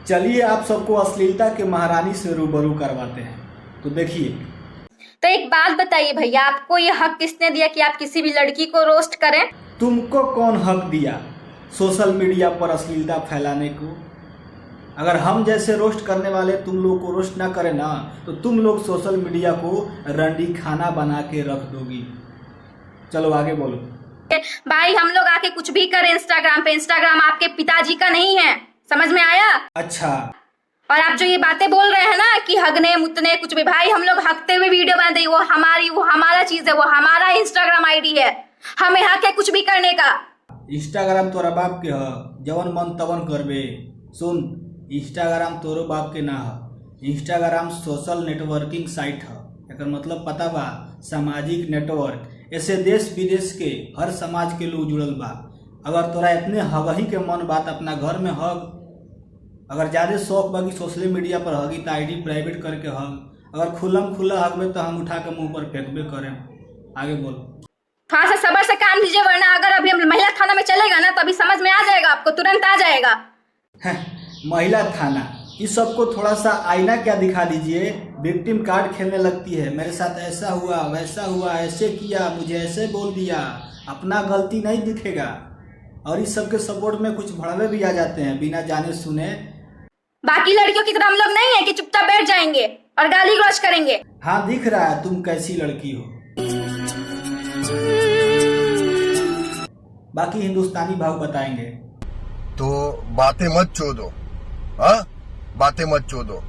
चलिए आप सबको अश्लीलता के महारानी से रूबरू करवाते हैं। तो देखिए, तो एक बात बताइए भैया, आपको ये हक किसने दिया कि आप किसी भी लड़की को रोस्ट करें? तुमको कौन हक दिया सोशल मीडिया पर अश्लीलता फैलाने को? अगर हम जैसे रोस्ट करने वाले तुम लोग को रोस्ट ना करें ना, तो तुम लोग सोशल मीडिया को रंडी खाना बना के रख दोगी। चलो आगे बोलो। भाई हम लोग आके कुछ भी करें इंस्टाग्राम पे, इंस्टाग्राम आपके पिताजी का नहीं है, समझ में आया? अच्छा, और आप जो ये बातें बोल रहे हैं ना कि हगने मुतने कुछ भी, भाई हम लोग हकते हुए वीडियो बनाते हैं, वो हमारा चीज है, वो हमारा इंस्टाग्राम आईडी है, हमें हक है कुछ भी करने का। इंस्टाग्राम तोरा बाप के ह, जवन मन तवन करबे। सुन, इंस्टाग्राम तोरो बाप के ना ह, इंस्टाग्राम सोशल नेटवर्किंग साइट ह। एकर मतलब पता बा? सामाजिक नेटवर्क। ऐसे देश विदेश के हर समाज के लोग जुड़ल बा। अगर तोरा इतने हगही के मन बात अपना घर में हग, अगर ज्यादा शौक बा कि सोशल मीडिया पर हगी तो आईडी प्राइवेट करके हग। अगर खुलम खुला हगबे तो हम उठा के मुंह पर फेंकबे करें। आगे बोल। थोड़ा सा सबर से काम लीजिए, वरना अगर अभी हम महिला थाना में चलेगा ना तो अभी समझ में आ जाएगा, आपको तुरंत आ जाएगा। महिला थाना, इस सबको थोड़ा सा आईना क्या दिखा दीजिए। विक्टिम कार्ड खेलने लगती है, मेरे साथ ऐसा हुआ वैसा हुआ, ऐसे किया, मुझे ऐसे बोल दिया। अपना गलती नहीं दिखेगा। और इस सब के सपोर्ट में कुछ भड़वे भी आ जाते हैं बिना जाने सुने। बाकी लड़कियों की तरह हम लोग नहीं है कि चुपचाप बैठ जाएंगे और गाली गलौज करेंगे। हाँ, दिख रहा है तुम कैसी लड़की हो। बाकी हिंदुस्तानी भाव बताएंगे। तो बातें मत चोदो, हाँ, बातें मत चोदो।